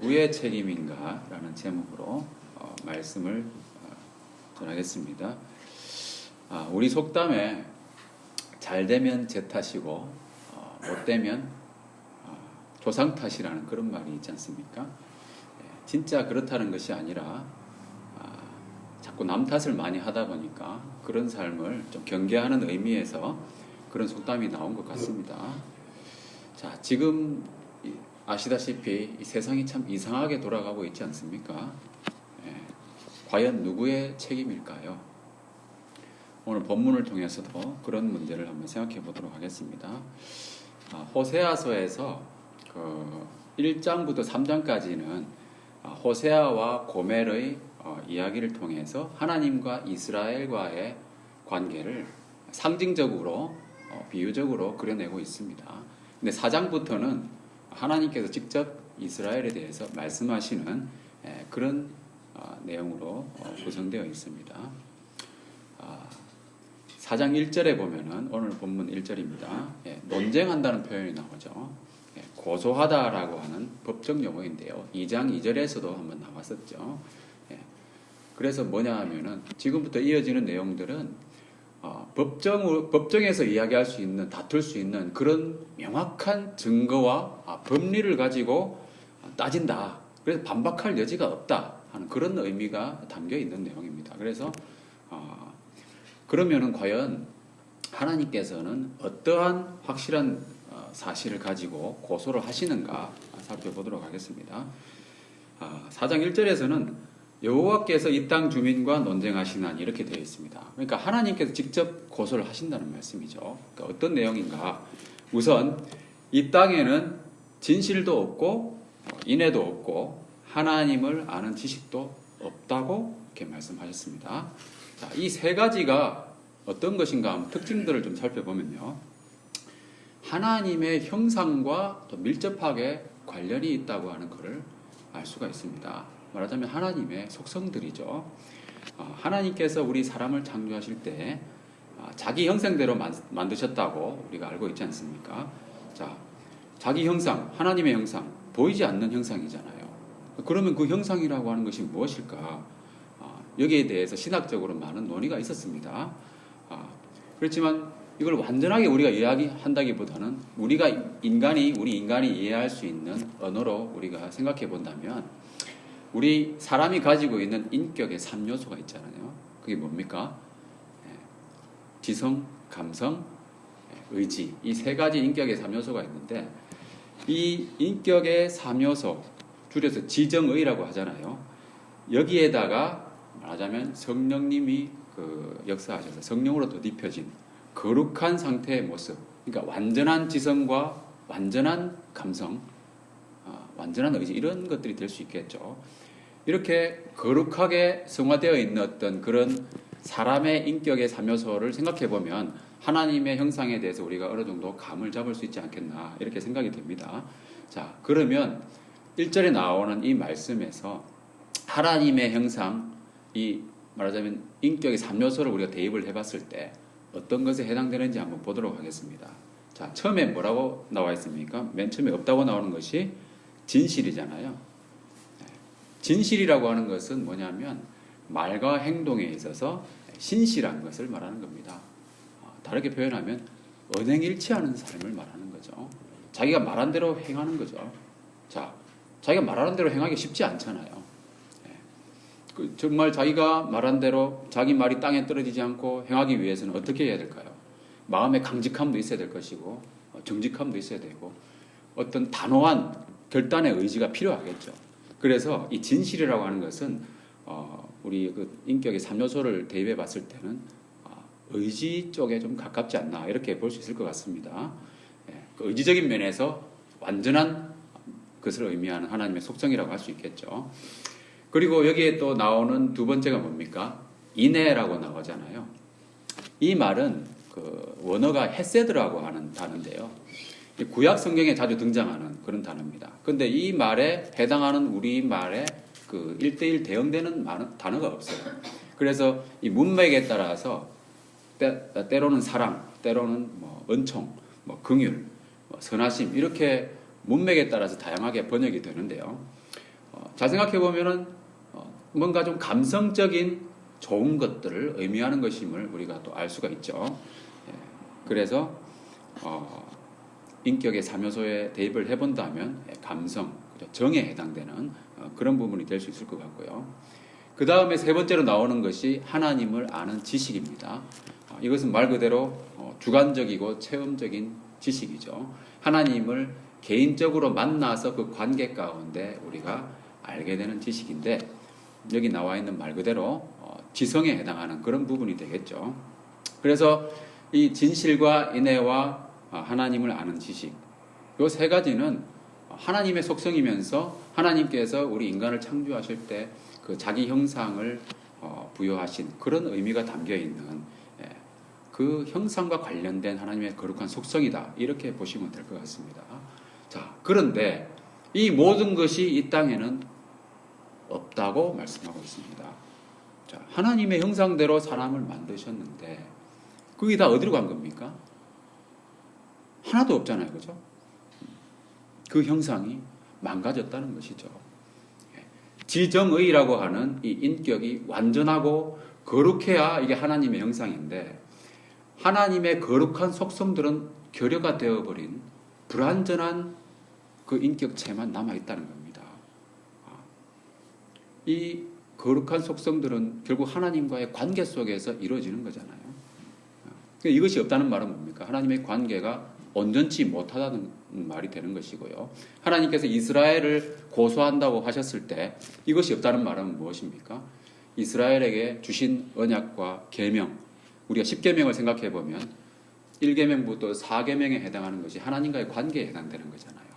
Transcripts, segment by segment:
누구의 책임인가? 라는 제목으로 말씀을 전하겠습니다. 우리 속담에 잘 되면 제 탓이고 못 되면 조상 탓이라는 그런 말이 있지 않습니까? 진짜 그렇다는 것이 아니라 자꾸 남 탓을 많이 하다 보니까 그런 삶을 좀 경계하는 의미에서 그런 속담이 나온 것 같습니다. 자, 지금 아시다시피 이 세상이 참 이상하게 돌아가고 있지 않습니까? 과연 누구의 책임일까요? 오늘 본문을 통해서도 그런 문제를 한번 생각해 보도록 하겠습니다. 호세아서에서 1장부터 3장까지는 호세아와 고멜의 이야기를 통해서 하나님과 이스라엘과의 관계를 상징적으로 비유적으로 그려내고 있습니다. 근데 4장부터는 하나님께서 직접 이스라엘에 대해서 말씀하시는 그런 내용으로 구성되어 있습니다. 4장 1절에 보면은 오늘 본문 1절입니다. 논쟁한다는 표현이 나오죠. 고소하다라고 하는 법적 용어인데요. 2장 2절에서도 한번 나왔었죠. 그래서 뭐냐 하면은 지금부터 이어지는 내용들은 법정에서 이야기할 수 있는, 다툴 수 있는 그런 명확한 증거와 법리를 가지고 따진다. 그래서 반박할 여지가 없다 하는 그런 의미가 담겨 있는 내용입니다. 그래서 그러면은 과연 하나님께서는 어떠한 확실한 사실을 가지고 고소를 하시는가 살펴보도록 하겠습니다. 4장 1절에서는 여호와께서 이 땅 주민과 논쟁하시나니 이렇게 되어 있습니다. 그러니까 하나님께서 직접 고소를 하신다는 말씀이죠. 그러니까 어떤 내용인가? 우선 이 땅에는 진실도 없고 인애도 없고 하나님을 아는 지식도 없다고 이렇게 말씀하셨습니다. 자, 이 세 가지가 어떤 것인가 하면 특징들을 좀 살펴보면요. 하나님의 형상과 또 밀접하게 관련이 있다고 하는 것을 알 수가 있습니다. 말하자면 하나님의 속성들이죠. 하나님께서 우리 사람을 창조하실 때 자기 형상대로 만드셨다고 우리가 알고 있지 않습니까? 자, 자기 형상, 하나님의 형상, 보이지 않는 형상이잖아요. 그러면 그 형상이라고 하는 것이 무엇일까? 여기에 대해서 신학적으로 많은 논의가 있었습니다. 그렇지만 이걸 완전하게 우리가 이야기한다기보다는 우리 인간이 이해할 수 있는 언어로 우리가 생각해 본다면 우리 사람이 가지고 있는 인격의 3요소가 있잖아요. 그게 뭡니까? 지성, 감성, 의지. 이 세 가지 인격의 3요소가 있는데 이 인격의 3요소, 줄여서 지정의라고 하잖아요. 여기에다가 말하자면 성령님이 역사하셔서 성령으로 덧입혀진 거룩한 상태의 모습. 그러니까 완전한 지성과 완전한 감성, 완전한 의지 이런 것들이 될 수 있겠죠. 이렇게 거룩하게 성화되어 있는 어떤 그런 사람의 인격의 3요소를 생각해 보면 하나님의 형상에 대해서 우리가 어느 정도 감을 잡을 수 있지 않겠나 이렇게 생각이 됩니다. 자, 그러면 1절에 나오는 이 말씀에서 하나님의 형상, 이 말하자면 인격의 3요소를 우리가 대입을 해봤을 때 어떤 것에 해당되는지 한번 보도록 하겠습니다. 자, 처음에 뭐라고 나와 있습니까? 맨 처음에 없다고 나오는 것이 진실이잖아요. 진실이라고 하는 것은 뭐냐면 말과 행동에 있어서 신실한 것을 말하는 겁니다. 다르게 표현하면 언행일치하는 삶을 말하는 거죠. 자기가 말한 대로 행하는 거죠. 자, 자기가 말하는 대로 행하기 쉽지 않잖아요. 정말 자기가 말한 대로 자기 말이 땅에 떨어지지 않고 행하기 위해서는 어떻게 해야 될까요? 마음의 강직함도 있어야 될 것이고 정직함도 있어야 되고 어떤 단호한 결단의 의지가 필요하겠죠. 그래서 이 진실이라고 하는 것은 우리 그 인격의 3요소를 대입해 봤을 때는 의지 쪽에 좀 가깝지 않나 이렇게 볼 수 있을 것 같습니다. 그 의지적인 면에서 완전한 것을 의미하는 하나님의 속성이라고 할 수 있겠죠. 그리고 여기에 또 나오는 두 번째가 뭡니까? 인애라고 나오잖아요. 이 말은 그 원어가 헤세드라고 하는 단어인데요. 구약 성경에 자주 등장하는 그런 단어입니다. 그런데 이 말에 해당하는 우리 말에 그 1대1 대응되는 단어가 없어요. 그래서 이 문맥에 따라서 때로는 사랑, 때로는 뭐 은총, 뭐 긍휼, 뭐 선하심 이렇게 문맥에 따라서 다양하게 번역이 되는데요. 잘 생각해 보면은 뭔가 좀 감성적인 좋은 것들을 의미하는 것임을 우리가 또 알 수가 있죠. 예, 그래서 인격의 3요소에 대입을 해본다면 감성, 정에 해당되는 그런 부분이 될 수 있을 것 같고요. 그 다음에 세 번째로 나오는 것이 하나님을 아는 지식입니다. 이것은 말 그대로 주관적이고 체험적인 지식이죠. 하나님을 개인적으로 만나서 그 관계 가운데 우리가 알게 되는 지식인데, 여기 나와 있는 말 그대로 지성에 해당하는 그런 부분이 되겠죠. 그래서 이 진실과 인애와 하나님을 아는 지식, 이 세 가지는 하나님의 속성이면서 하나님께서 우리 인간을 창조하실 때 그 자기 형상을 부여하신 그런 의미가 담겨 있는 그 형상과 관련된 하나님의 거룩한 속성이다, 이렇게 보시면 될 것 같습니다. 자, 그런데 이 모든 것이 이 땅에는 없다고 말씀하고 있습니다. 자, 하나님의 형상대로 사람을 만드셨는데 그게 다 어디로 간 겁니까? 하나도 없잖아요, 그죠? 그 형상이 망가졌다는 것이죠. 지정의라고 하는 이 인격이 완전하고 거룩해야 이게 하나님의 형상인데, 하나님의 거룩한 속성들은 결여가 되어버린 불완전한 그 인격체만 남아있다는 겁니다. 이 거룩한 속성들은 결국 하나님과의 관계 속에서 이루어지는 거잖아요. 이것이 없다는 말은 뭡니까? 하나님의 관계가 온전치 못하다는 말이 되는 것이고요. 하나님께서 이스라엘을 고소한다고 하셨을 때 이것이 없다는 말은 무엇입니까? 이스라엘에게 주신 언약과 계명, 우리가 10계명을 생각해 보면 1계명부터 4계명에 해당하는 것이 하나님과의 관계에 해당되는 거잖아요.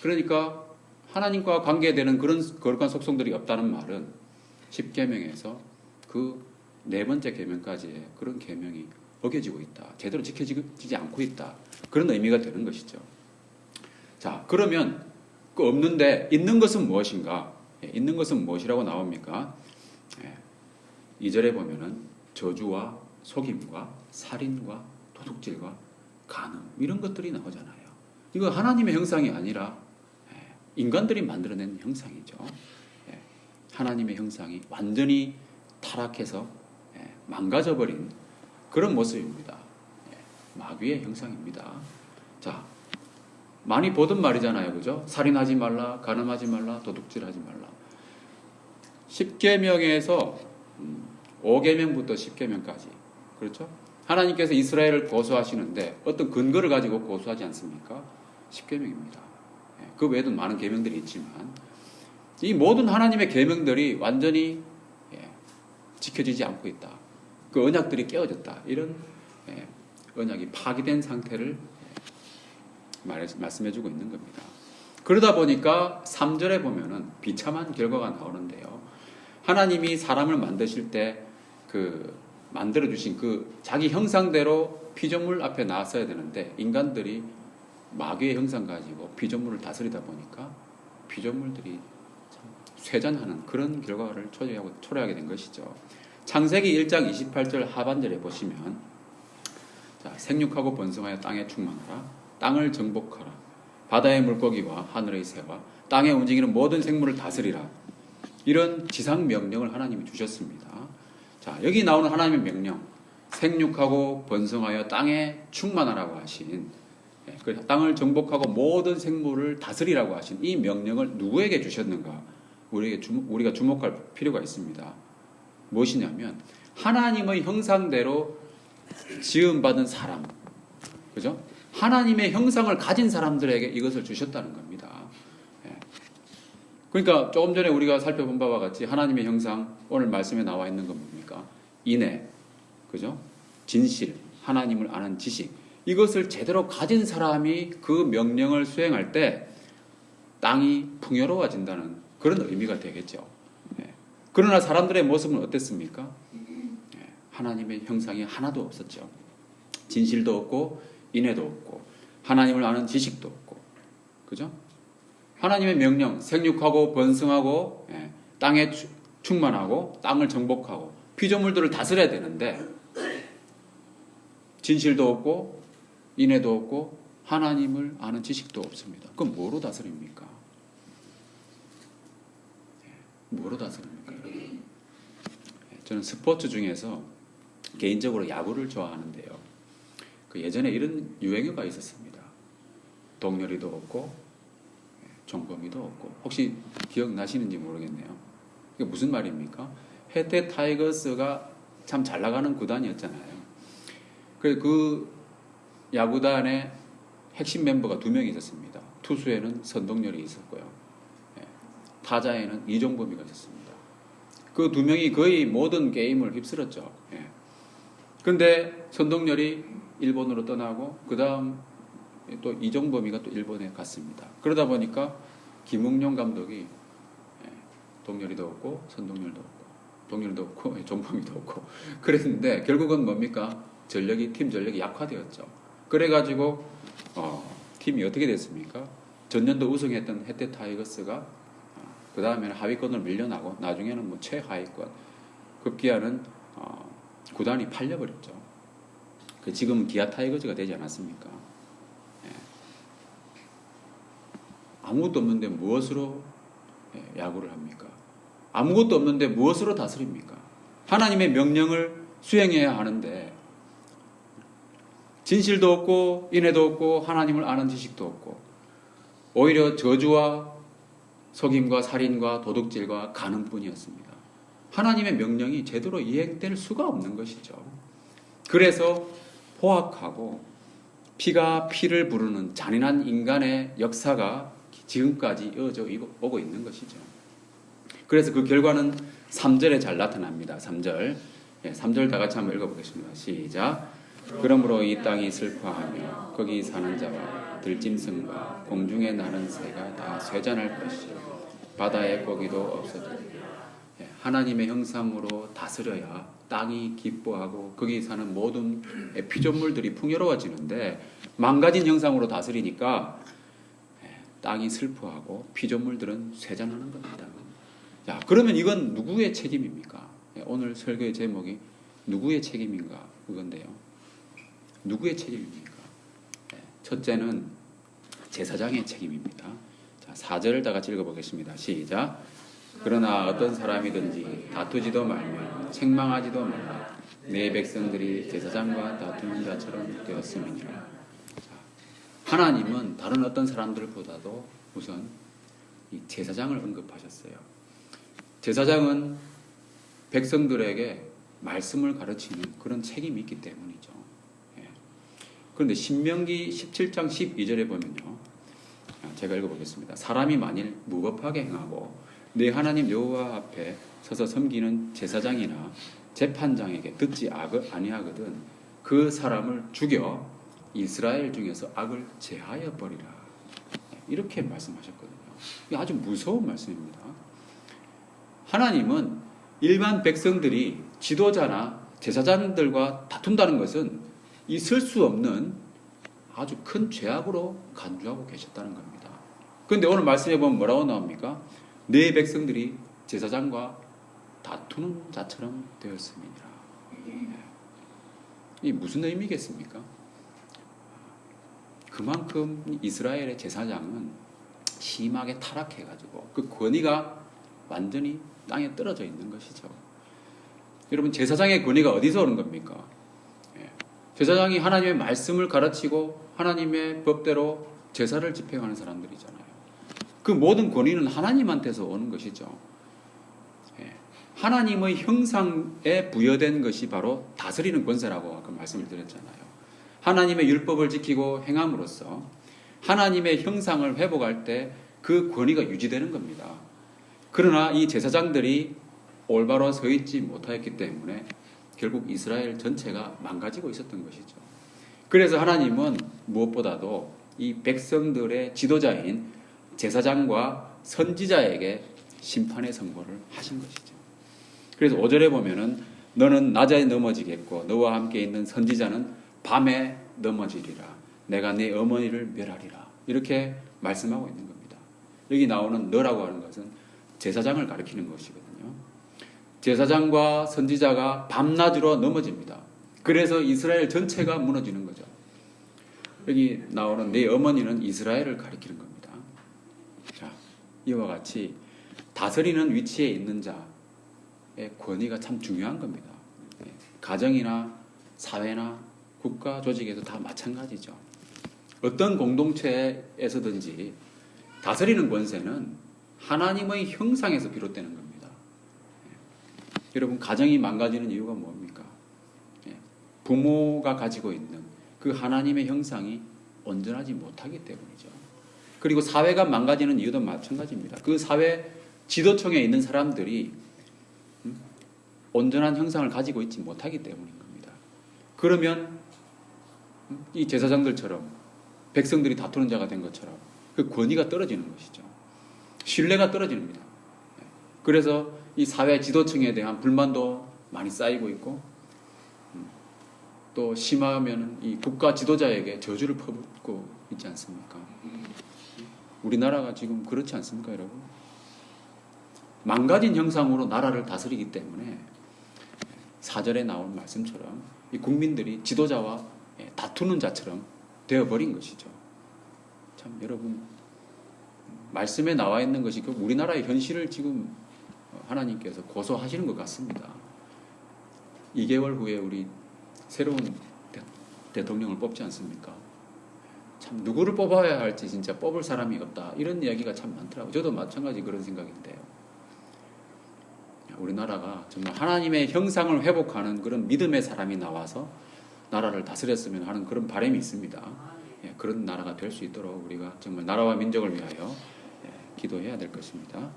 그러니까 하나님과 관계되는 그런 거룩한 속성들이 없다는 말은 10계명에서 그 네 번째 계명까지의 그런 계명이 어겨지고 있다, 제대로 지켜지지 않고 있다, 그런 의미가 되는 것이죠. 자, 그러면 그 없는데 있는 것은 무엇인가? 있는 것은 무엇이라고 나옵니까? 2절에 보면은 저주와 속임과 살인과 도둑질과 간음, 이런 것들이 나오잖아요. 이거 하나님의 형상이 아니라 인간들이 만들어낸 형상이죠. 하나님의 형상이 완전히 타락해서 망가져버린 그런 모습입니다. 마귀의 형상입니다. 자, 많이 보던 말이잖아요, 그죠? 살인하지 말라, 간음하지 말라, 도둑질하지 말라. 10계명에서 5계명부터 10계명까지, 그렇죠? 하나님께서 이스라엘을 고소하시는데 어떤 근거를 가지고 고소하지 않습니까? 10계명입니다. 그 외에도 많은 계명들이 있지만 이 모든 하나님의 계명들이 완전히 지켜지지 않고 있다, 그 언약들이 깨어졌다, 이런 언약이 파기된 상태를 말씀해주고 있는 겁니다. 그러다 보니까 3절에 보면은 비참한 결과가 나오는데요. 하나님이 사람을 만드실 때 그 만들어주신 그 자기 형상대로 피조물 앞에 나왔어야 되는데, 인간들이 마귀의 형상 가지고 피조물을 다스리다 보니까 피조물들이 쇠잔하는 그런 결과를 초래하게 된 것이죠. 창세기 1장 28절 하반절에 보시면, 자, 생육하고 번성하여 땅에 충만하라, 땅을 정복하라, 바다의 물고기와 하늘의 새와 땅에 움직이는 모든 생물을 다스리라, 이런 지상 명령을 하나님이 주셨습니다. 자, 여기 나오는 하나님의 명령, 생육하고 번성하여 땅에 충만하라고 하신, 그 땅을 정복하고 모든 생물을 다스리라고 하신 이 명령을 누구에게 주셨는가? 우리가 주목할 필요가 있습니다. 무엇이냐면 하나님의 형상대로 지음받은 사람, 그죠? 하나님의 형상을 가진 사람들에게 이것을 주셨다는 겁니다. 그러니까 조금 전에 우리가 살펴본 바와 같이 하나님의 형상, 오늘 말씀에 나와 있는 건 뭡니까? 인애, 그죠? 진실, 하나님을 아는 지식, 이것을 제대로 가진 사람이 그 명령을 수행할 때 땅이 풍요로워진다는 그런 의미가 되겠죠. 그러나 사람들의 모습은 어땠습니까? 하나님의 형상이 하나도 없었죠. 진실도 없고 인애도 없고 하나님을 아는 지식도 없고, 그죠? 하나님의 명령, 생육하고 번성하고 땅에 충만하고 땅을 정복하고 피조물들을 다스려야 되는데 진실도 없고 인애도 없고 하나님을 아는 지식도 없습니다. 그럼 뭐로 다스립니까? 뭐로 다스립니까? 저는 스포츠 중에서 개인적으로 야구를 좋아하는데요. 그 예전에 이런 유행어가 있었습니다. 동열이도 없고 종범이도 없고. 혹시 기억나시는지 모르겠네요. 이게 무슨 말입니까? 해태 타이거스가 참 잘 나가는 구단이었잖아요. 그 야구단의 핵심 멤버가 2명이 있었습니다. 투수에는 선동열이 있었고요. 타자에는 이종범이가 있었습니다. 그 2명이 거의 모든 게임을 휩쓸었죠. 그런데 선동열이 일본으로 떠나고 그 다음 또 이종범이가 또 일본에 갔습니다. 그러다 보니까 김웅룡 감독이 동열이도 없고 선동열도 없고 동열도 없고 종범이도 없고 그랬는데 결국은 뭡니까? 팀 전력이 약화되었죠. 그래가지고 팀이 어떻게 됐습니까? 전년도 우승했던 해태 타이거스가 그 다음에는 하위권으로 밀려나고 나중에는 뭐 최하위권 급기야는 구단이 팔려버렸죠. 지금은 기아 타이거즈가 되지 않았습니까? 아무것도 없는데 무엇으로 야구를 합니까? 아무것도 없는데 무엇으로 다스립니까? 하나님의 명령을 수행해야 하는데 진실도 없고 인애도 없고 하나님을 아는 지식도 없고 오히려 저주와 속임과 살인과 도둑질과 간음뿐이었습니다. 하나님의 명령이 제대로 이행될 수가 없는 것이죠. 그래서 포악하고 피가 피를 부르는 잔인한 인간의 역사가 지금까지 이어져 오고 있는 것이죠. 그래서 그 결과는 3절에 잘 나타납니다. 3절. 3절 다 같이 한번 읽어보겠습니다. 시작. 그러므로 이 땅이 슬퍼하며 거기 사는 자와 들짐승과 공중에 나는 새가 다 쇠잔할 것이요 바다의 고기도 없어지리라. 하나님의 형상으로 다스려야 땅이 기뻐하고 거기 사는 모든 피조물들이 풍요로워지는데 망가진 형상으로 다스리니까 땅이 슬퍼하고 피조물들은 쇠잔하는 겁니다. 자, 그러면 이건 누구의 책임입니까? 오늘 설교의 제목이 누구의 책임인가 그건데요. 누구의 책임입니까? 첫째는 제사장의 책임입니다. 자, 4절을 다 같이 읽어보겠습니다. 시작. 그러나 어떤 사람이든지 다투지도 말며 책망하지도 말라. 내 백성들이 제사장과 다투는 자처럼 되었음이니라. 하나님은 다른 어떤 사람들보다도 우선 이 제사장을 언급하셨어요. 제사장은 백성들에게 말씀을 가르치는 그런 책임이 있기 때문이죠. 그런데 신명기 17장 12절에 보면요. 제가 읽어보겠습니다. 사람이 만일 무법하게 행하고 내 하나님 여호와 앞에 서서 섬기는 제사장이나 재판장에게 듣지 아니하거든 그 사람을 죽여 이스라엘 중에서 악을 제하여 버리라. 이렇게 말씀하셨거든요. 이게 아주 무서운 말씀입니다. 하나님은 일반 백성들이 지도자나 제사장들과 다툰다는 것은 있을 수 없는 아주 큰 죄악으로 간주하고 계셨다는 겁니다. 그런데 오늘 말씀해 보면 뭐라고 나옵니까? 내 백성들이 제사장과 다투는 자처럼 되었음이니라. 이 무슨 의미겠습니까? 그만큼 이스라엘의 제사장은 심하게 타락해가지고 그 권위가 완전히 땅에 떨어져 있는 것이죠. 여러분, 제사장의 권위가 어디서 오는 겁니까? 제사장이 하나님의 말씀을 가르치고 하나님의 법대로 제사를 집행하는 사람들이잖아요. 그 모든 권위는 하나님한테서 오는 것이죠. 하나님의 형상에 부여된 것이 바로 다스리는 권세라고 아까 말씀을 드렸잖아요. 하나님의 율법을 지키고 행함으로써 하나님의 형상을 회복할 때 그 권위가 유지되는 겁니다. 그러나 이 제사장들이 올바로 서 있지 못하였기 때문에 결국 이스라엘 전체가 망가지고 있었던 것이죠. 그래서 하나님은 무엇보다도 이 백성들의 지도자인 제사장과 선지자에게 심판의 선고를 하신 것이죠. 그래서 5절에 보면은 너는 낮에 넘어지겠고 너와 함께 있는 선지자는 밤에 넘어지리라. 내가 네 어머니를 멸하리라. 이렇게 말씀하고 있는 겁니다. 여기 나오는 너라고 하는 것은 제사장을 가리키는 것이거든요. 제사장과 선지자가 밤낮으로 넘어집니다. 그래서 이스라엘 전체가 무너지는 거죠. 여기 나오는 내 어머니는 이스라엘을 가리키는 겁니다. 자, 이와 같이 다스리는 위치에 있는 자의 권위가 참 중요한 겁니다. 가정이나 사회나 국가 조직에도 다 마찬가지죠. 어떤 공동체에서든지 다스리는 권세는 하나님의 형상에서 비롯되는 겁니다. 여러분, 가정이 망가지는 이유가 뭡니까? 부모가 가지고 있는 그 하나님의 형상이 온전하지 못하기 때문이죠. 그리고 사회가 망가지는 이유도 마찬가지입니다. 그 사회 지도층에 있는 사람들이 온전한 형상을 가지고 있지 못하기 때문인 겁니다. 그러면 이 제사장들처럼 백성들이 다투는 자가 된 것처럼 그 권위가 떨어지는 것이죠. 신뢰가 떨어집니다. 그래서 이 사회 지도층에 대한 불만도 많이 쌓이고 있고, 또 심하면 이 국가 지도자에게 저주를 퍼붓고 있지 않습니까? 우리나라가 지금 그렇지 않습니까, 여러분? 망가진 형상으로 나라를 다스리기 때문에 사절에 나온 말씀처럼 이 국민들이 지도자와 다투는 자처럼 되어버린 것이죠. 참 여러분, 말씀에 나와 있는 것이 우리나라의 현실을 지금 하나님께서 고소하시는 것 같습니다. 2개월 후에 우리 새로운 대통령을 뽑지 않습니까? 참 누구를 뽑아야 할지 진짜 뽑을 사람이 없다, 이런 이야기가 참 많더라고요. 저도 마찬가지 그런 생각인데요. 우리나라가 정말 하나님의 형상을 회복하는 그런 믿음의 사람이 나와서 나라를 다스렸으면 하는 그런 바람이 있습니다. 그런 나라가 될 수 있도록 우리가 정말 나라와 민족을 위하여 기도해야 될 것입니다.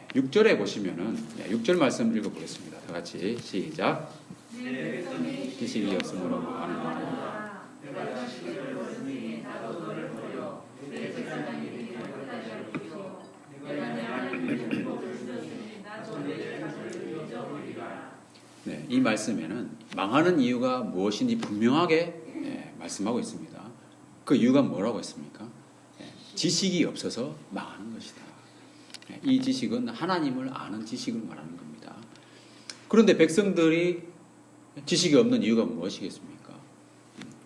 6절에 보시면은 6절 말씀 읽어보겠습니다. 다 같이 시작. 지식이 없으므로 망하는 것이다. 이 말씀에는 망하는 이유가 무엇인지 분명하게 말씀하고 있습니다. 그 이유가 뭐라고 했습니까? 지식이 없어서 망하는 것이다. 이 지식은 하나님을 아는 지식을 말하는 겁니다. 그런데 백성들이 지식이 없는 이유가 무엇이겠습니까?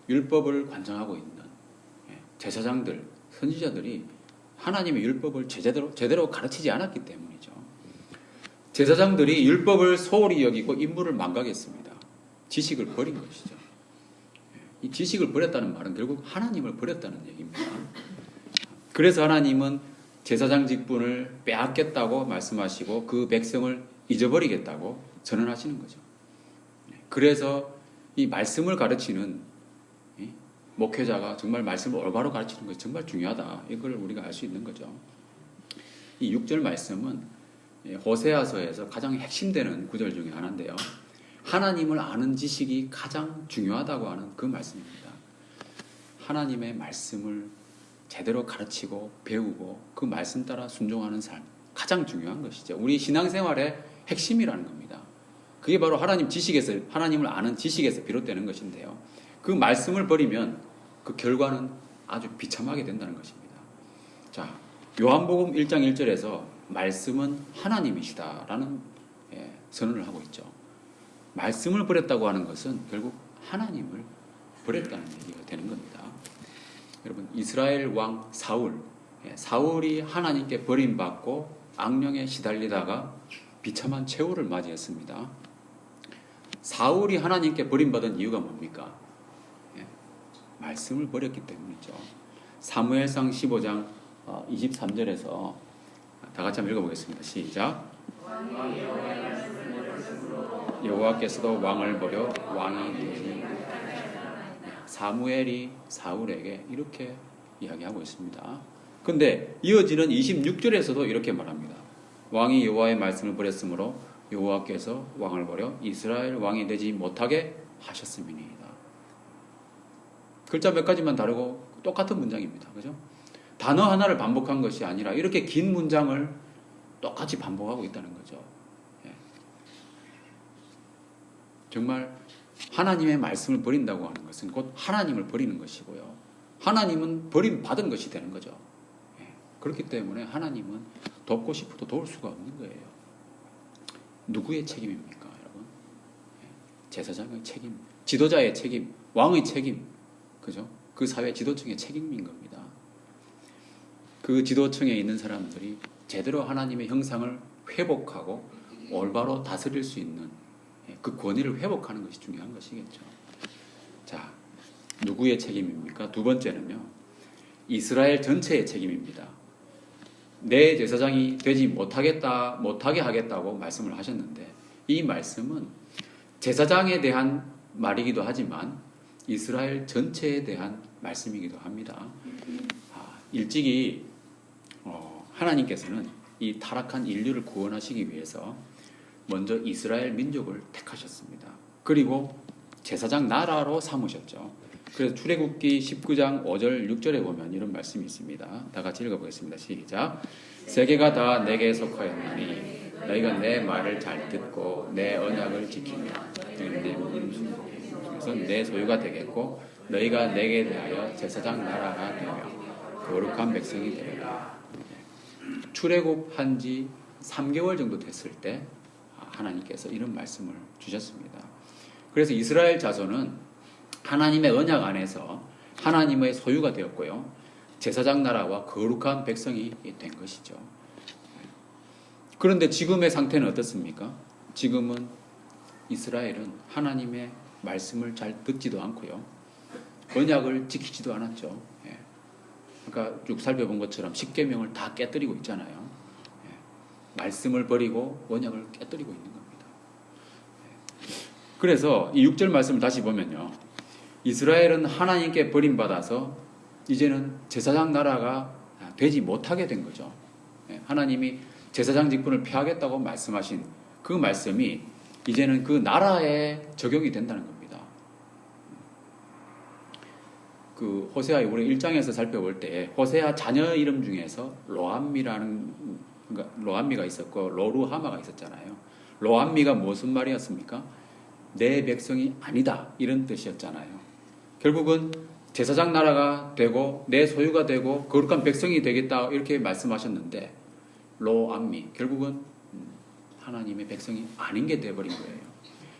율법을 관장하고 있는 제사장들, 선지자들이 하나님의 율법을 제대로 가르치지 않았기 때문이죠. 제사장들이 율법을 소홀히 여기고 임무를 망각했습니다. 지식을 버린 것이죠. 이 지식을 버렸다는 말은 결국 하나님을 버렸다는 얘기입니다. 그래서 하나님은 제사장 직분을 빼앗겠다고 말씀하시고 그 백성을 잊어버리겠다고 전언하시는 거죠. 그래서 이 말씀을 가르치는 목회자가 정말 말씀을 올바로 가르치는 것이 정말 중요하다, 이걸 우리가 알 수 있는 거죠. 이 6절 말씀은 호세아서에서 가장 핵심되는 구절 중에 하나인데요. 하나님을 아는 지식이 가장 중요하다고 하는 그 말씀입니다. 하나님의 말씀을 제대로 가르치고 배우고 그 말씀 따라 순종하는 삶, 가장 중요한 것이죠. 우리 신앙생활의 핵심이라는 겁니다. 그게 바로 하나님을 아는 지식에서 비롯되는 것인데요. 그 말씀을 버리면 그 결과는 아주 비참하게 된다는 것입니다. 자, 요한복음 1장 1절에서 말씀은 하나님이시다라는 선언을 하고 있죠. 말씀을 버렸다고 하는 것은 결국 하나님을 버렸다는 얘기가 되는 겁니다. 여러분, 이스라엘 왕 사울이 하나님께 버림받고 악령에 시달리다가 비참한 최후를 맞이했습니다. 사울이 하나님께 버림받은 이유가 뭡니까? 말씀을 버렸기 때문이죠. 사무엘상 15장 23절에서 다 같이 한번 읽어보겠습니다. 시작. 여호와께서도 왕을 버려 왕이 되시니. 사무엘이 사울에게 이렇게 이야기하고 있습니다. 근데 이어지는 26절에서도 이렇게 말합니다. 왕이 여호와의 말씀을 버렸으므로 여호와께서 왕을 버려 이스라엘 왕이 되지 못하게 하셨음이니이다. 글자 몇 가지만 다르고 똑같은 문장입니다. 그죠? 단어 하나를 반복한 것이 아니라 이렇게 긴 문장을 똑같이 반복하고 있다는 거죠. 정말 하나님의 말씀을 버린다고 하는 것은 곧 하나님을 버리는 것이고요. 하나님은 버림받은 것이 되는 거죠. 그렇기 때문에 하나님은 돕고 싶어도 도울 수가 없는 거예요. 누구의 책임입니까, 여러분? 제사장의 책임, 지도자의 책임, 왕의 책임, 그죠? 그 사회 지도층의 책임인 겁니다. 그 지도층에 있는 사람들이 제대로 하나님의 형상을 회복하고 올바로 다스릴 수 있는 그 권위를 회복하는 것이 중요한 것이겠죠. 자, 누구의 책임입니까? 두 번째는요, 이스라엘 전체의 책임입니다. 내 제사장이 되지 못하게 하겠다고 말씀을 하셨는데, 이 말씀은 제사장에 대한 말이기도 하지만 이스라엘 전체에 대한 말씀이기도 합니다. 일찍이 하나님께서는 이 타락한 인류를 구원하시기 위해서 먼저 이스라엘 민족을 택하셨습니다. 그리고 제사장 나라로 삼으셨죠. 그래서 출애굽기 19장 5절 6절에 보면 이런 말씀이 있습니다. 다 같이 읽어보겠습니다. 시작. 세계가 다 내게 속하였나니 너희가 내 말을 잘 듣고 내 언약을 지키며 그래서 내 소유가 되겠고 너희가 내게 대하여 제사장 나라가 되며 거룩한 백성이 되리라. 출애굽한 지 3개월 정도 됐을 때 하나님께서 이런 말씀을 주셨습니다. 그래서 이스라엘 자손은 하나님의 언약 안에서 하나님의 소유가 되었고요. 제사장 나라와 거룩한 백성이 된 것이죠. 그런데 지금의 상태는 어떻습니까? 지금은 이스라엘은 하나님의 말씀을 잘 듣지도 않고요. 언약을 지키지도 않았죠. 그러니까 쭉 살펴본 것처럼 십계명을 다 깨뜨리고 있잖아요. 말씀을 버리고 언약을 깨뜨리고 있는 겁니다. 그래서 이 6절 말씀을 다시 보면요. 이스라엘은 하나님께 버림받아서 이제는 제사장 나라가 되지 못하게 된 거죠. 하나님이 제사장 직분을 폐하겠다고 말씀하신 그 말씀이 이제는 그 나라에 적용이 된다는 겁니다. 그 호세아 우리 1장에서 살펴볼 때 호세아 자녀 이름 중에서 로암미가 있었고 로루하마가 있었잖아요. 로암미가 무슨 말이었습니까? 내 백성이 아니다 이런 뜻이었잖아요. 결국은 제사장 나라가 되고 내 소유가 되고 거룩한 백성이 되겠다 이렇게 말씀하셨는데 로암미 결국은 하나님의 백성이 아닌 게 되어버린 거예요.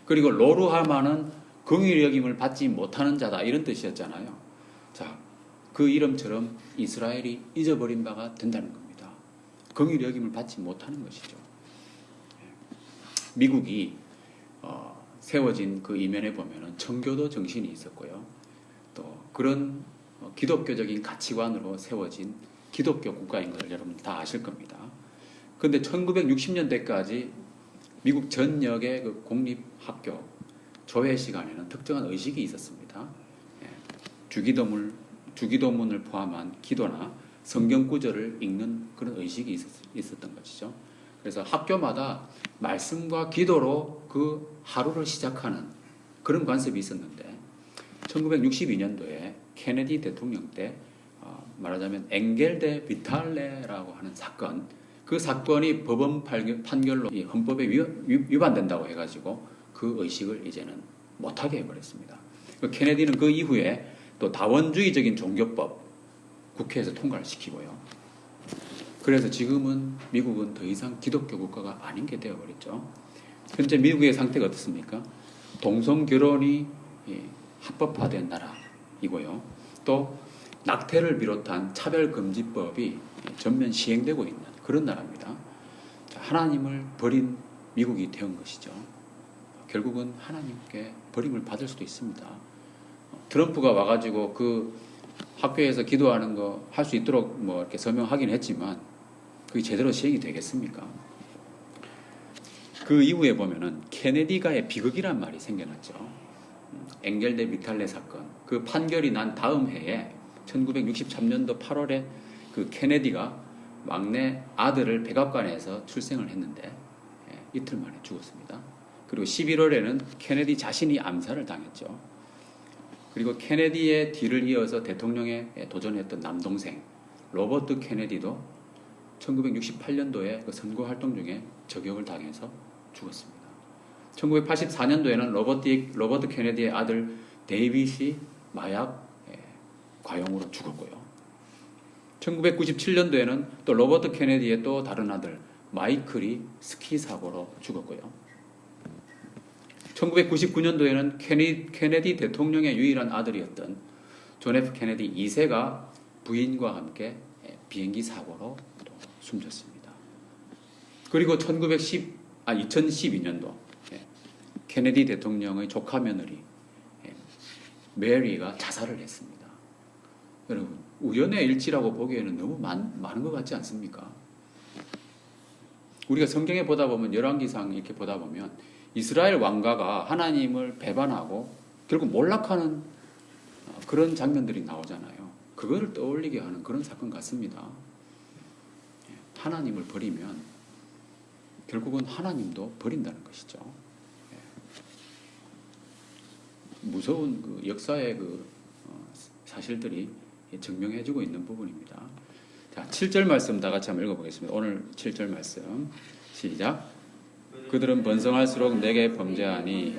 그리고 로루하마는 긍휼히 여김을 받지 못하는 자다 이런 뜻이었잖아요. 자, 그 이름처럼 이스라엘이 잊어버린 바가 된다는 겁니다. 긍휼히 여김을 받지 못하는 것이죠. 미국이 세워진 그 이면에 보면은 청교도 정신이 있었고요. 또 그런 기독교적인 가치관으로 세워진 기독교 국가인 것을 여러분 다 아실 겁니다. 그런데 1960년대까지 미국 전역의 그 공립학교 조회 시간에는 특정한 의식이 있었습니다. 주기도문을 포함한 기도나 성경 구절을 읽는 그런 의식이 있었던 것이죠. 그래서 학교마다 말씀과 기도로 그 하루를 시작하는 그런 관습이 있었는데 1962년도에 케네디 대통령 때 말하자면 엥겔 대 비탈레라고 하는 사건 그 사건이 법원 판결로 이 헌법에 위반된다고 해가지고 그 의식을 이제는 못하게 해버렸습니다. 케네디는 그 이후에 또 다원주의적인 종교법 국회에서 통과를 시키고요. 그래서 지금은 미국은 더 이상 기독교 국가가 아닌 게 되어버렸죠. 현재 미국의 상태가 어떻습니까? 동성결혼이 합법화된 나라이고요. 또 낙태를 비롯한 차별금지법이 전면 시행되고 있는 그런 나라입니다. 하나님을 버린 미국이 되은 것이죠. 결국은 하나님께 버림을 받을 수도 있습니다. 트럼프가 와가지고 그 학교에서 기도하는 거 할 수 있도록 뭐 이렇게 서명하긴 했지만 그게 제대로 시행이 되겠습니까? 그 이후에 보면은 케네디가의 비극이란 말이 생겨났죠. 엥겔 대 비탈레 사건. 그 판결이 난 다음 해에 1963년도 8월에 그 케네디가 막내 아들을 백악관에서 출생을 했는데 이틀 만에 죽었습니다. 그리고 11월에는 케네디 자신이 암살을 당했죠. 그리고 케네디의 뒤를 이어서 대통령에 도전했던 남동생 로버트 케네디도 1968년도에 그 선거 활동 중에 저격을 당해서 죽었습니다. 1984년도에는 로버트 케네디의 아들 데이빗이 마약 과용으로 죽었고요. 1997년도에는 또 로버트 케네디의 또 다른 아들 마이클이 스키 사고로 죽었고요. 1999년도에는 케네디 대통령의 유일한 아들이었던 존 F 케네디 2세가 부인과 함께 비행기 사고로 또 숨졌습니다. 그리고 2012년도 케네디 대통령의 조카 며느리 메리가 자살을 했습니다. 여러분, 우연의 일치라고 보기에는 너무 많은 것 같지 않습니까? 우리가 성경에 보다 보면, 열왕기상 이렇게 보다 보면 이스라엘 왕가가 하나님을 배반하고 결국 몰락하는 그런 장면들이 나오잖아요. 그거를 떠올리게 하는 그런 사건 같습니다. 하나님을 버리면 결국은 하나님도 버린다는 것이죠. 무서운 그 역사의 그 사실들이 증명해주고 있는 부분입니다. 자, 7절 말씀 다 같이 한번 읽어보겠습니다. 오늘 7절 말씀 시작. 그들은 번성할수록 내게 범죄하니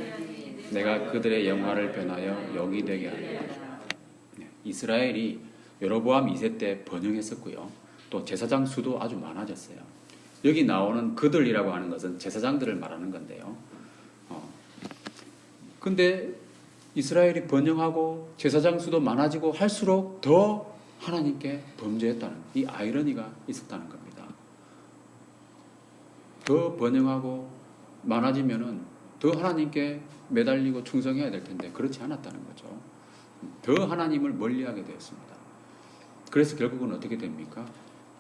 내가 그들의 영화를 변하여 영이 되게 하리라. 이스라엘이 여로보암 2세 때 번영했었고요. 또 제사장 수도 아주 많아졌어요. 여기 나오는 그들이라고 하는 것은 제사장들을 말하는 건데요. 근데 이스라엘이 번영하고 제사장 수도 많아지고 할수록 더 하나님께 범죄했다는 이 아이러니가 있었다는 겁니다. 더 번영하고 많아지면은 더 하나님께 매달리고 충성해야 될 텐데 그렇지 않았다는 거죠. 더 하나님을 멀리하게 되었습니다. 그래서 결국은 어떻게 됩니까?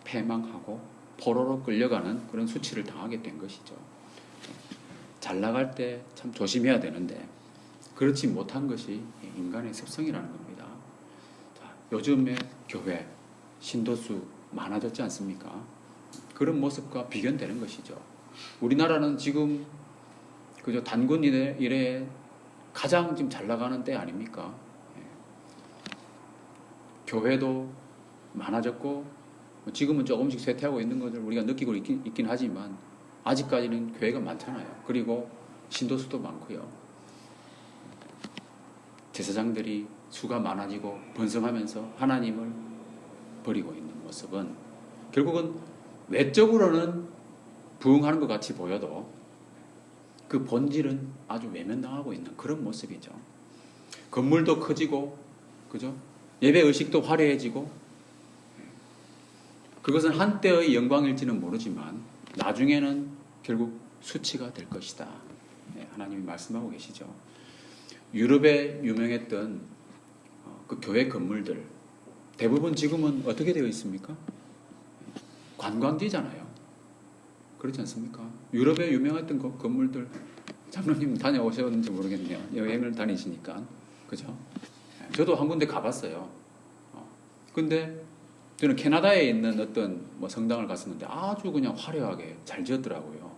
패망하고 포로로 끌려가는 그런 수치를 당하게 된 것이죠. 잘 나갈 때 참 조심해야 되는데 그렇지 못한 것이 인간의 습성이라는 겁니다. 자, 요즘에 교회 신도수 많아졌지 않습니까? 그런 모습과 비견되는 것이죠. 우리나라는 지금 그저 단군 이래에 가장 지금 잘 나가는 때 아닙니까? 교회도 많아졌고 지금은 조금씩 쇠퇴하고 있는 것을 우리가 느끼고 있긴 하지만 아직까지는 교회가 많잖아요. 그리고 신도수도 많고요. 제사장들이 수가 많아지고 번성하면서 하나님을 버리고 있는 모습은 결국은 외적으로는 부응하는 것 같이 보여도 그 본질은 아주 외면당하고 있는 그런 모습이죠. 건물도 커지고, 그죠? 예배 의식도 화려해지고, 그것은 한때의 영광일지는 모르지만 나중에는 결국 수치가 될 것이다. 하나님이 말씀하고 계시죠. 유럽에 유명했던 그 교회 건물들 대부분 지금은 어떻게 되어 있습니까? 관광지잖아요. 그렇지 않습니까? 유럽에 유명했던 건물들 장로님 다녀오셨는지 모르겠네요. 여행을 다니시니까. 그죠? 저도 한 군데 가봤어요. 근데 저는 캐나다에 있는 어떤 뭐 성당을 갔었는데 아주 그냥 화려하게 잘 지었더라고요.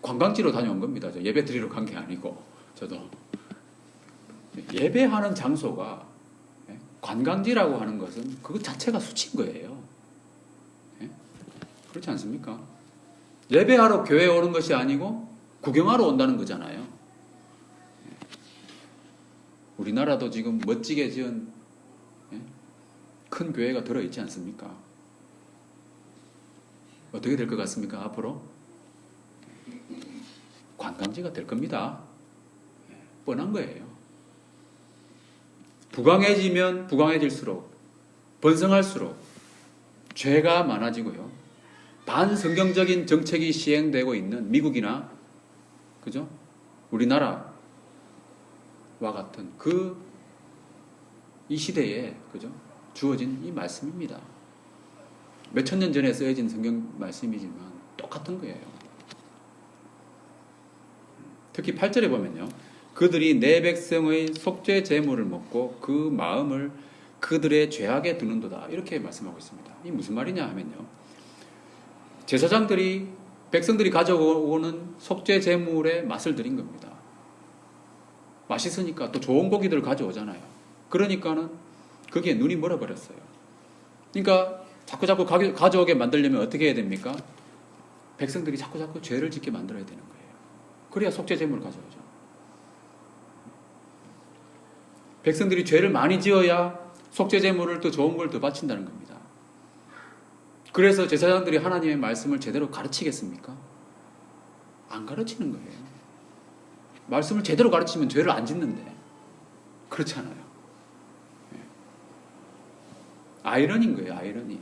관광지로 다녀온 겁니다. 저 예배 드리러 간 게 아니고 저도 예배하는 장소가 관광지라고 하는 것은 그것 자체가 수치인 거예요. 그렇지 않습니까? 예배하러 교회에 오는 것이 아니고 구경하러 온다는 거잖아요. 우리나라도 지금 멋지게 지은 큰 교회가 들어있지 않습니까? 어떻게 될 것 같습니까? 앞으로 관광지가 될 겁니다. 뻔한 거예요. 부강해지면 부강해질수록 번성할수록 죄가 많아지고요. 반성경적인 정책이 시행되고 있는 미국이나 그죠? 우리나라와 같은 이 시대에 그죠? 주어진 이 말씀입니다. 몇천 년 전에 쓰여진 성경 말씀이지만 똑같은 거예요. 특히 8절에 보면요. 그들이 내 백성의 속죄 제물을 먹고 그 마음을 그들의 죄악에 두는도다. 이렇게 말씀하고 있습니다. 이 무슨 말이냐 하면요. 제사장들이 백성들이 가져오는 속죄 제물의 맛을 들인 겁니다. 맛있으니까 또 좋은 고기들을 가져오잖아요. 그러니까는 거기에 눈이 멀어버렸어요. 그러니까 자꾸 가져오게 만들려면 어떻게 해야 됩니까? 백성들이 자꾸 죄를 짓게 만들어야 되는 거예요. 그래야 속죄 제물을 가져오죠. 백성들이 죄를 많이 지어야 속죄 제물을 더 좋은 걸 더 바친다는 겁니다. 그래서 제사장들이 하나님의 말씀을 제대로 가르치겠습니까? 안 가르치는 거예요. 말씀을 제대로 가르치면 죄를 안 짓는데 그렇지 않아요. 아이러니인 거예요. 아이러니.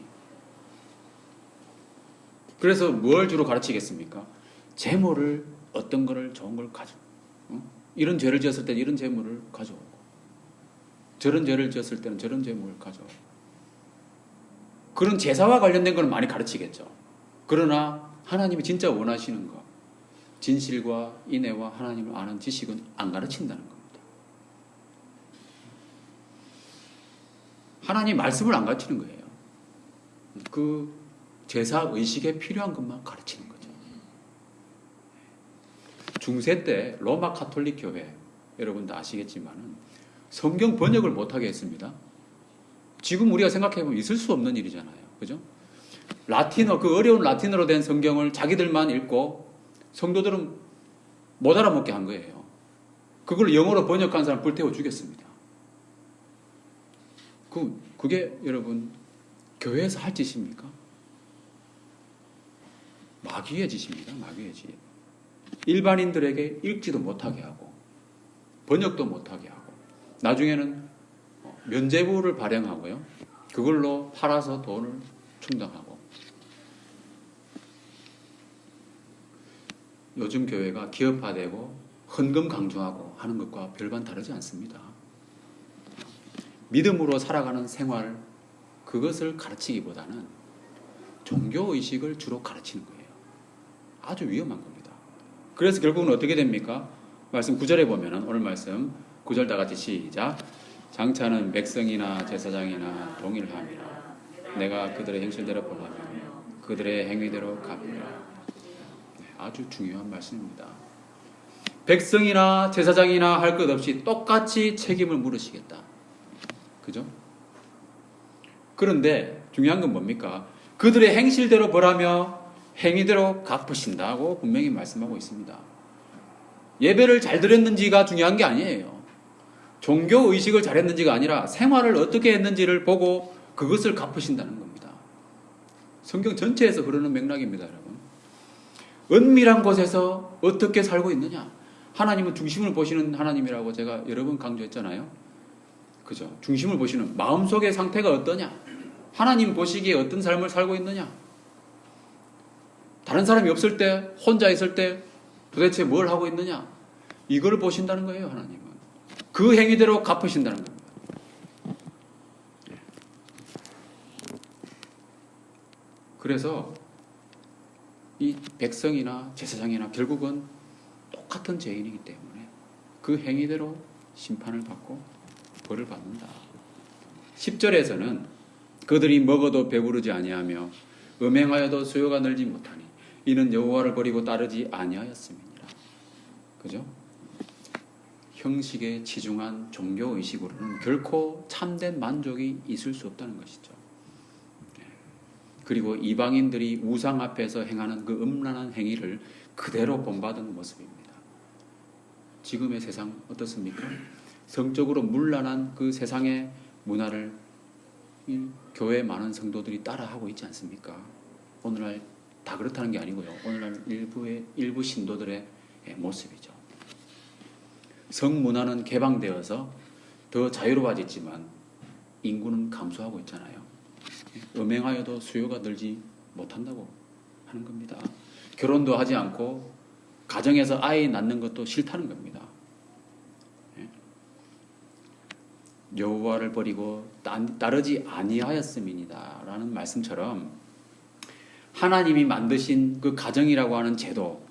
그래서 뭘 주로 가르치겠습니까? 재물을 어떤 거를 좋은 걸 가져. 이런 죄를 지었을 때 이런 재물을 가져오고 저런 죄를 지었을 때는 저런 재물을 가져오고 그런 제사와 관련된 걸 많이 가르치겠죠. 그러나 하나님이 진짜 원하시는 것, 진실과 인애와 하나님을 아는 지식은 안 가르친다는 겁니다. 하나님 말씀을 안 가르치는 거예요. 그 제사 의식에 필요한 것만 가르치는 거죠. 중세 때 로마 가톨릭 교회, 여러분도 아시겠지만은 성경 번역을 못하게 했습니다. 지금 우리가 생각해보면 있을 수 없는 일이잖아요. 그죠? 라틴어, 그 어려운 라틴어로 된 성경을 자기들만 읽고 성도들은 못 알아먹게 한 거예요. 그걸 영어로 번역한 사람 불태워 죽였습니다. 그게 여러분 교회에서 할 짓입니까? 마귀의 짓입니다. 마귀의 짓. 일반인들에게 읽지도 못하게 하고 번역도 못하게 하고 나중에는 면죄부를 발행하고요. 그걸로 팔아서 돈을 충당하고 요즘 교회가 기업화되고 헌금 강조하고 하는 것과 별반 다르지 않습니다. 믿음으로 살아가는 생활, 그것을 가르치기보다는 종교의식을 주로 가르치는 거예요. 아주 위험한 겁니다. 그래서 결국은 어떻게 됩니까? 말씀 9절에 보면은 오늘 말씀 9절 다 같이 시작. 장차는 백성이나 제사장이나 동일함이라 내가 그들의 행실대로 벌하며 그들의 행위대로 갚으리라. 아주 중요한 말씀입니다. 백성이나 제사장이나 할 것 없이 똑같이 책임을 물으시겠다. 그죠? 그런데 중요한 건 뭡니까? 그들의 행실대로 벌하며 행위대로 갚으신다고 분명히 말씀하고 있습니다. 예배를 잘 드렸는지가 중요한 게 아니에요. 종교 의식을 잘했는지가 아니라 생활을 어떻게 했는지를 보고 그것을 갚으신다는 겁니다. 성경 전체에서 흐르는 맥락입니다, 여러분. 은밀한 곳에서 어떻게 살고 있느냐? 하나님은 중심을 보시는 하나님이라고 제가 여러 번 강조했잖아요. 그죠? 중심을 보시는 마음속의 상태가 어떠냐? 하나님 보시기에 어떤 삶을 살고 있느냐? 다른 사람이 없을 때, 혼자 있을 때 도대체 뭘 하고 있느냐? 이걸 보신다는 거예요, 하나님은. 그 행위대로 갚으신다는 겁니다. 그래서 이 백성이나 제사장이나 결국은 똑같은 죄인이기 때문에 그 행위대로 심판을 받고 벌을 받는다. 10절에서는 그들이 먹어도 배부르지 아니하며 음행하여도 수요가 늘지 못하니 이는 여호와를 버리고 따르지 아니하였음이니라. 그죠? 형식에 치중한 종교의식으로는 결코 참된 만족이 있을 수 없다는 것이죠. 그리고 이방인들이 우상 앞에서 행하는 그 음란한 행위를 그대로 본받은 모습입니다. 지금의 세상 어떻습니까? 성적으로 문란한 그 세상의 문화를 이 교회 많은 성도들이 따라하고 있지 않습니까? 오늘날 다 그렇다는 게 아니고요. 오늘날 일부 신도들의 모습이죠. 성문화는 개방되어서 더 자유로워졌지만 인구는 감소하고 있잖아요. 음행하여도 수요가 늘지 못한다고 하는 겁니다. 결혼도 하지 않고 가정에서 아이 낳는 것도 싫다는 겁니다. 여호와를 버리고 따르지 아니하였음이니라 라는 말씀처럼 하나님이 만드신 그 가정이라고 하는 제도,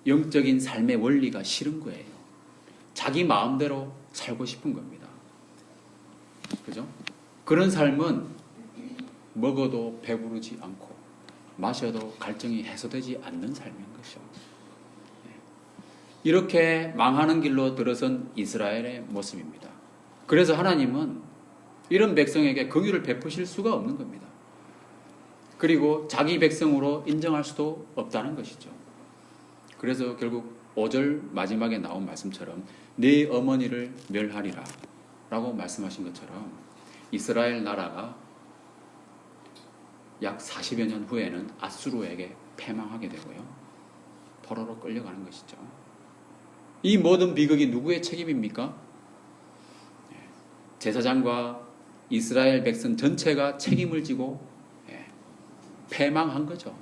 영적인 삶의 원리가 싫은 거예요. 자기 마음대로 살고 싶은 겁니다. 그죠? 그런 삶은 먹어도 배부르지 않고 마셔도 갈증이 해소되지 않는 삶인 것이죠. 이렇게 망하는 길로 들어선 이스라엘의 모습입니다. 그래서 하나님은 이런 백성에게 긍휼을 베푸실 수가 없는 겁니다. 그리고 자기 백성으로 인정할 수도 없다는 것이죠. 그래서 결국 5절 마지막에 나온 말씀처럼 네 어머니를 멸하리라 라고 말씀하신 것처럼 이스라엘 나라가 약 40여 년 후에는 아수르에게 패망하게 되고요. 포로로 끌려가는 것이죠. 이 모든 비극이 누구의 책임입니까? 제사장과 이스라엘 백성 전체가 책임을 지고 패망한 거죠.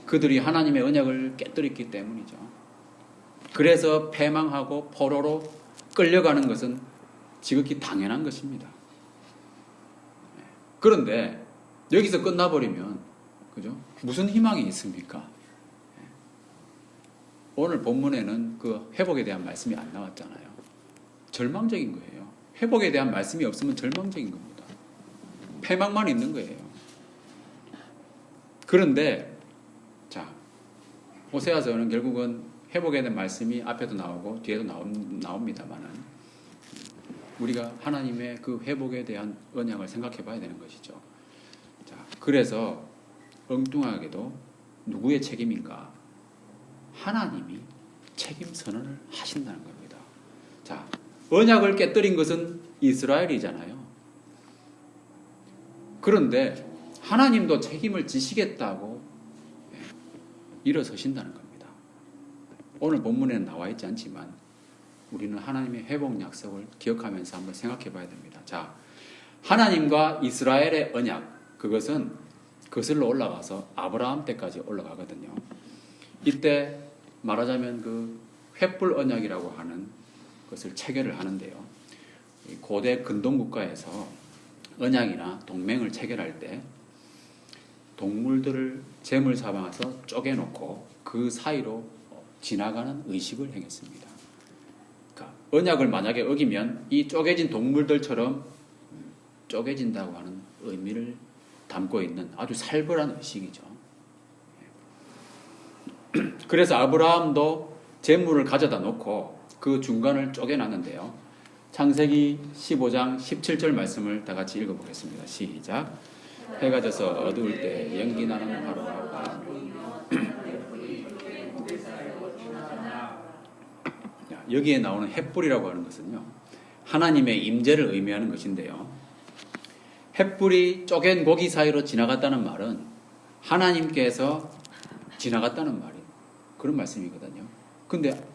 그들이 하나님의 언약을 깨뜨렸기 때문이죠. 그래서 패망하고 포로로 끌려가는 것은 지극히 당연한 것입니다. 그런데 여기서 끝나버리면 그죠? 무슨 희망이 있습니까? 오늘 본문에는 그 회복에 대한 말씀이 안 나왔잖아요. 절망적인 거예요. 회복에 대한 말씀이 없으면 절망적인 겁니다. 패망만 있는 거예요. 그런데 자, 호세아서는 결국은 회복에 대한 말씀이 앞에도 나오고 뒤에도 나옵니다만은 우리가 하나님의 그 회복에 대한 언약을 생각해 봐야 되는 것이죠. 자, 그래서 엉뚱하게도 누구의 책임인가? 하나님이 책임 선언을 하신다는 겁니다. 자, 언약을 깨뜨린 것은 이스라엘이잖아요. 그런데 하나님도 책임을 지시겠다고 일어서신다는 겁니다. 오늘 본문에는 나와 있지 않지만 우리는 하나님의 회복 약속을 기억하면서 한번 생각해 봐야 됩니다. 자, 하나님과 이스라엘의 언약, 그것은 거슬러 올라가서 아브라함 때까지 올라가거든요. 이때 말하자면 그 횃불 언약이라고 하는 것을 체결을 하는데요. 고대 근동국가에서 언약이나 동맹을 체결할 때 동물들을 제물 삼아서 쪼개놓고 그 사이로 지나가는 의식을 행했습니다. 그러니까 언약을 만약에 어기면 이 쪼개진 동물들처럼 쪼개진다고 하는 의미를 담고 있는 아주 살벌한 의식이죠. 그래서 아브라함도 제물을 가져다 놓고 그 중간을 쪼개놨는데요. 창세기 15장 17절 말씀을 다 같이 읽어보겠습니다. 시작. 해가 져서 어두울 때 연기 나는 화로가 여기에 나오는 횃불이라고 하는 것은요, 하나님의 임재를 의미하는 것인데요. 횃불이 쪼갠 고기 사이로 지나갔다는 말은 하나님께서 지나갔다는 말이 그런 말씀이거든요. 근데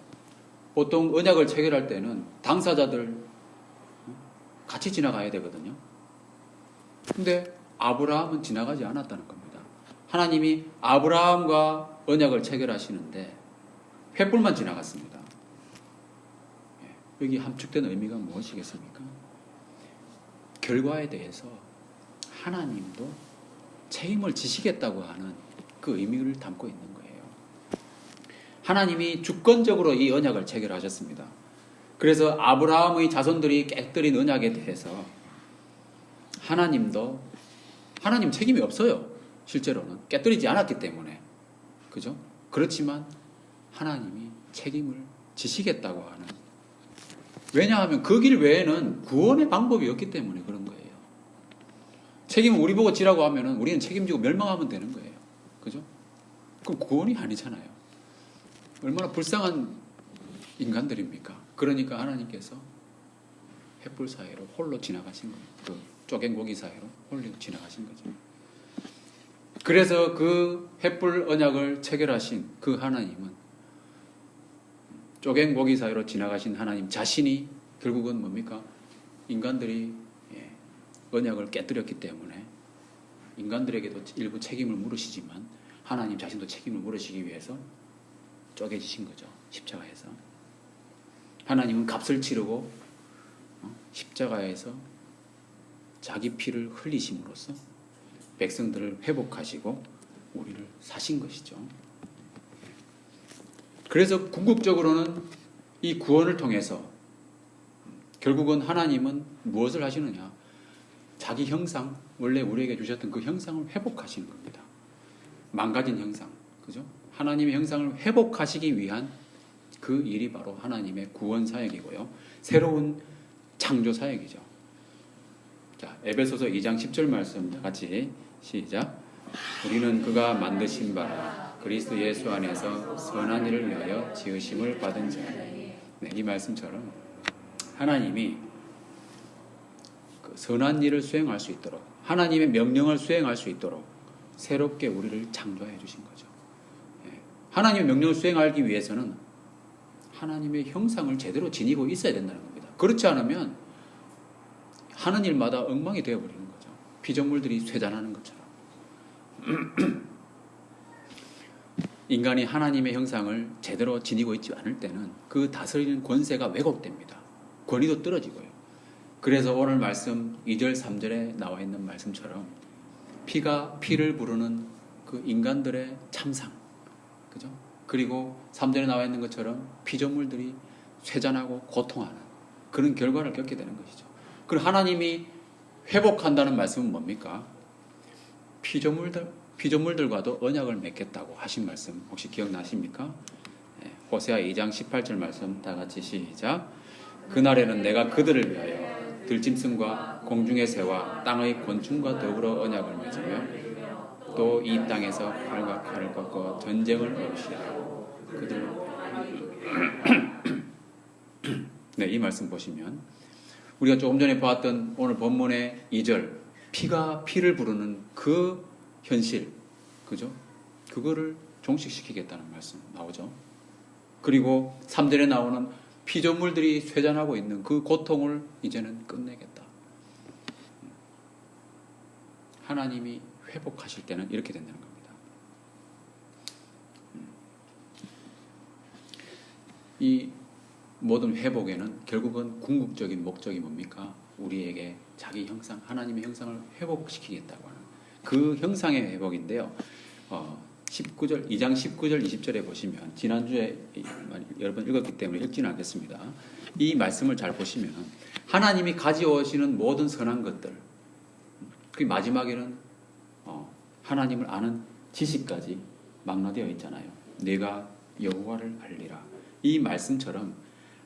보통 언약을 체결할 때는 당사자들 같이 지나가야 되거든요. 근데 아브라함은 지나가지 않았다는 겁니다. 하나님이 아브라함과 언약을 체결하시는데 횃불만 지나갔습니다. 여기 함축된 의미가 무엇이겠습니까? 결과에 대해서 하나님도 책임을 지시겠다고 하는 그 의미를 담고 있는 거예요. 하나님이 주권적으로 이 언약을 체결하셨습니다. 그래서 아브라함의 자손들이 깨뜨린 언약에 대해서 하나님 책임이 없어요. 실제로는 깨뜨리지 않았기 때문에. 그죠? 그렇지만 하나님이 책임을 지시겠다고 하는, 왜냐하면 그 길 외에는 구원의 방법이 없기 때문에 그런 거예요. 책임을 우리 보고 지라고 하면은 우리는 책임지고 멸망하면 되는 거예요. 그죠? 그럼 구원이 아니잖아요. 얼마나 불쌍한 인간들입니까? 그러니까 하나님께서 횃불 사이로 홀로 지나가신 거예요. 그 쪼갠 고기 사이로 홀로 지나가신 거죠. 그래서 그 횃불 언약을 체결하신 그 하나님은, 쪼갠 고기 사이로 지나가신 하나님 자신이 결국은 뭡니까? 인간들이 언약을 깨뜨렸기 때문에 인간들에게도 일부 책임을 물으시지만 하나님 자신도 책임을 물으시기 위해서 쪼개지신 거죠. 십자가에서. 하나님은 값을 치르고 십자가에서 자기 피를 흘리심으로써 백성들을 회복하시고 우리를 사신 것이죠. 그래서 궁극적으로는 이 구원을 통해서 결국은 하나님은 무엇을 하시느냐? 자기 형상, 원래 우리에게 주셨던 그 형상을 회복하시는 겁니다. 망가진 형상, 그죠? 하나님의 형상을 회복하시기 위한 그 일이 바로 하나님의 구원 사역이고요. 새로운 창조 사역이죠. 자, 에베소서 2장 10절 말씀 다 같이 시작. 우리는 그가 만드신 바라 그리스도 예수 안에서 선한 일을 위하여 지으심을 받은 자니. 네, 이 말씀처럼 하나님이 그 선한 일을 수행할 수 있도록, 하나님의 명령을 수행할 수 있도록 새롭게 우리를 창조해 주신 거죠. 하나님의 명령을 수행하기 위해서는 하나님의 형상을 제대로 지니고 있어야 된다는 겁니다. 그렇지 않으면 하는 일마다 엉망이 되어버리는 거죠. 피조물들이 쇠잔하는 것처럼. 인간이 하나님의 형상을 제대로 지니고 있지 않을 때는 그 다스리는 권세가 왜곡됩니다. 권위도 떨어지고요. 그래서 오늘 말씀 2절 3절에 나와 있는 말씀처럼 피가 피를 부르는 그 인간들의 참상, 그죠? 그리고 3절에 나와 있는 것처럼 피조물들이 쇠잔하고 고통하는 그런 결과를 겪게 되는 것이죠. 그럼 하나님이 회복한다는 말씀은 뭡니까? 피조물들과도 언약을 맺겠다고 하신 말씀 혹시 기억나십니까? 호세아 2장 18절 말씀 다 같이 시작. 그날에는 내가 그들을 위하여 들짐승과 공중의 새와 땅의 곤충과 더불어 언약을 맺으며 또 이 땅에서 활과 칼을 꺾어 전쟁을 없이하라. 그들 네, 이 말씀 보시면 우리가 조금 전에 보았던 오늘 본문의 2절 피가 피를 부르는 그 현실, 그죠? 그거를 종식시키겠다는 말씀 나오죠. 그리고 3절에 나오는 피조물들이 쇠잔하고 있는 그 고통을 이제는 끝내겠다. 하나님이 회복하실 때는 이렇게 된다는 겁니다. 이 모든 회복에는 결국은 궁극적인 목적이 뭡니까? 우리에게 자기 형상, 하나님의 형상을 회복시키겠다고 하는 그 형상의 회복인데요. 19절, 2장 19절, 20절에 보시면 지난주에 여러 번 읽었기 때문에 읽지는 않겠습니다. 이 말씀을 잘 보시면 하나님이 가져오시는 모든 선한 것들, 그 마지막에는 하나님을 아는 지식까지 망라되어 있잖아요. 내가 여호와를 알리라. 이 말씀처럼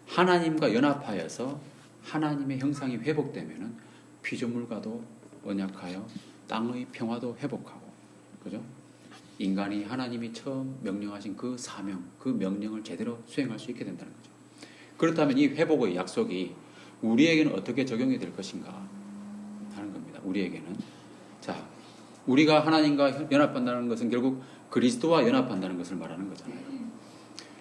하나님과 연합하여서 하나님의 형상이 회복되면은 피조물과도 언약하여 땅의 평화도 회복하고, 그죠? 인간이 하나님이 처음 명령하신 그 사명, 그 명령을 제대로 수행할 수 있게 된다는 거죠. 그렇다면 이 회복의 약속이 우리에게는 어떻게 적용이 될 것인가 하는 겁니다. 우리에게는. 자, 우리가 하나님과 연합한다는 것은 결국 그리스도와 연합한다는 것을 말하는 거잖아요.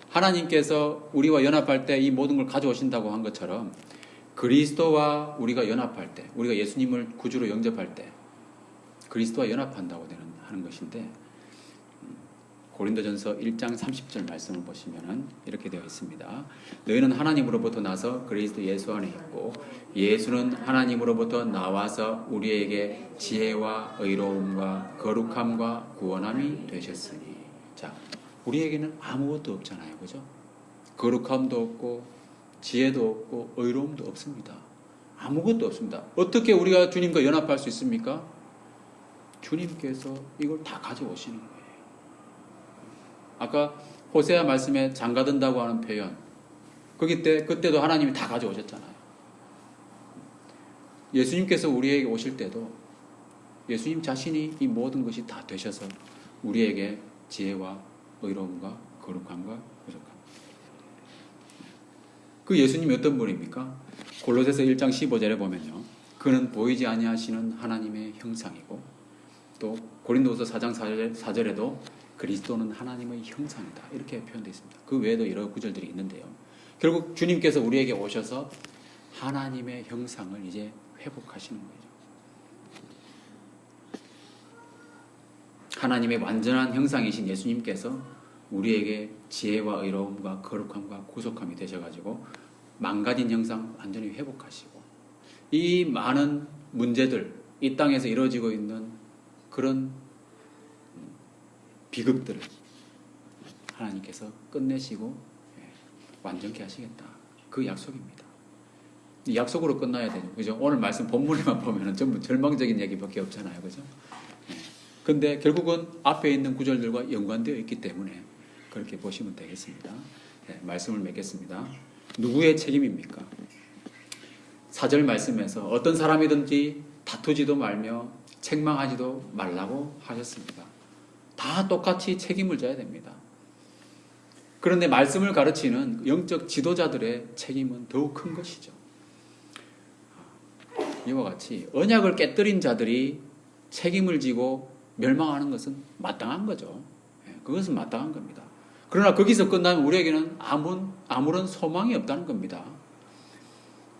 하나님께서 우리와 연합할 때 이 모든 걸 가져오신다고 한 것처럼 그리스도와 우리가 연합할 때, 우리가 예수님을 구주로 영접할 때 그리스도와 연합한다고 하는 것인데, 고린도전서 1장 30절 말씀을 보시면은 이렇게 되어 있습니다. 너희는 하나님으로부터 나서 그리스도 예수 안에 있고 예수는 하나님으로부터 나와서 우리에게 지혜와 의로움과 거룩함과 구원함이 되셨으니. 자, 우리에게는 아무것도 없잖아요, 그죠? 거룩함도 없고 지혜도 없고 의로움도 없습니다. 아무것도 없습니다. 어떻게 우리가 주님과 연합할 수 있습니까? 주님께서 이걸 다 가져오시는 거예요. 아까 호세아 말씀에 장가든다고 하는 표현, 그때도 하나님이 다 가져오셨잖아요. 예수님께서 우리에게 오실 때도 예수님 자신이 이 모든 것이 다 되셔서 우리에게 지혜와 의로움과 거룩함과 부족함. 그 예수님이 어떤 분입니까? 골로새서 1장 15절에 보면요, 그는 보이지 아니하시는 하나님의 형상이고, 또 고린도서 4장 4절에도 그리스도는 하나님의 형상이다, 이렇게 표현되어 있습니다. 그 외에도 여러 구절들이 있는데요. 결국 주님께서 우리에게 오셔서 하나님의 형상을 이제 회복하시는 거죠. 하나님의 완전한 형상이신 예수님께서 우리에게 지혜와 의로움과 거룩함과 구속함이 되셔가지고 망가진 형상 완전히 회복하시고, 이 많은 문제들, 이 땅에서 이루어지고 있는 그런 비극들을 하나님께서 끝내시고 완전케 하시겠다. 그 약속입니다. 이 약속으로 끝나야 되죠. 그죠? 오늘 말씀 본문에만 보면 전부 절망적인 얘기밖에 없잖아요. 그죠? 근데 결국은 앞에 있는 구절들과 연관되어 있기 때문에 그렇게 보시면 되겠습니다. 말씀을 맺겠습니다. 누구의 책임입니까? 4절 말씀에서 어떤 사람이든지 다투지도 말며 책망하지도 말라고 하셨습니다. 다 똑같이 책임을 져야 됩니다. 그런데 말씀을 가르치는 영적 지도자들의 책임은 더욱 큰 것이죠. 이와 같이 언약을 깨뜨린 자들이 책임을 지고 멸망하는 것은 마땅한 거죠. 그것은 마땅한 겁니다. 그러나 거기서 끝나면 우리에게는 아무런 소망이 없다는 겁니다.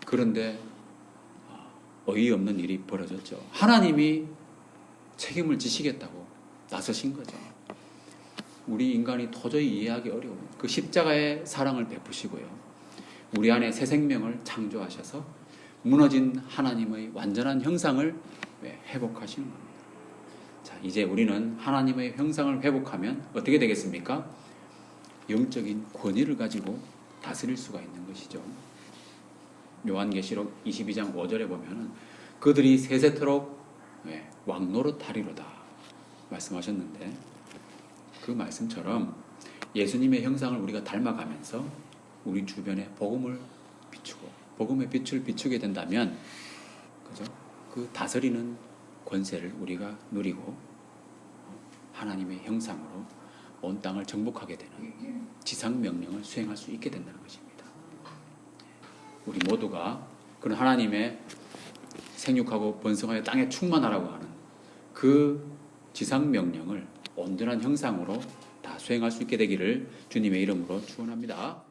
그런데 어이없는 일이 벌어졌죠. 하나님이 책임을 지시겠다고 나서신 거죠. 우리 인간이 도저히 이해하기 어려운 그 십자가의 사랑을 베푸시고요. 우리 안에 새 생명을 창조하셔서 무너진 하나님의 완전한 형상을 회복하시는 겁니다. 자, 이제 우리는 하나님의 형상을 회복하면 어떻게 되겠습니까? 영적인 권위를 가지고 다스릴 수가 있는 것이죠. 요한계시록 22장 5절에 보면은 그들이 세세토록 왕노릇하리로다 말씀하셨는데, 그 말씀처럼 예수님의 형상을 우리가 닮아가면서 우리 주변에 복음을 비추고 복음의 빛을 비추게 된다면, 그죠? 그 다스리는 권세를 우리가 누리고 하나님의 형상으로 온 땅을 정복하게 되는 지상 명령을 수행할 수 있게 된다는 것입니다. 우리 모두가 그런 하나님의 생육하고 번성하여 땅에 충만하라고 하는 그 지상 명령을 온전한 형상으로 다 수행할 수 있게 되기를 주님의 이름으로 축원합니다.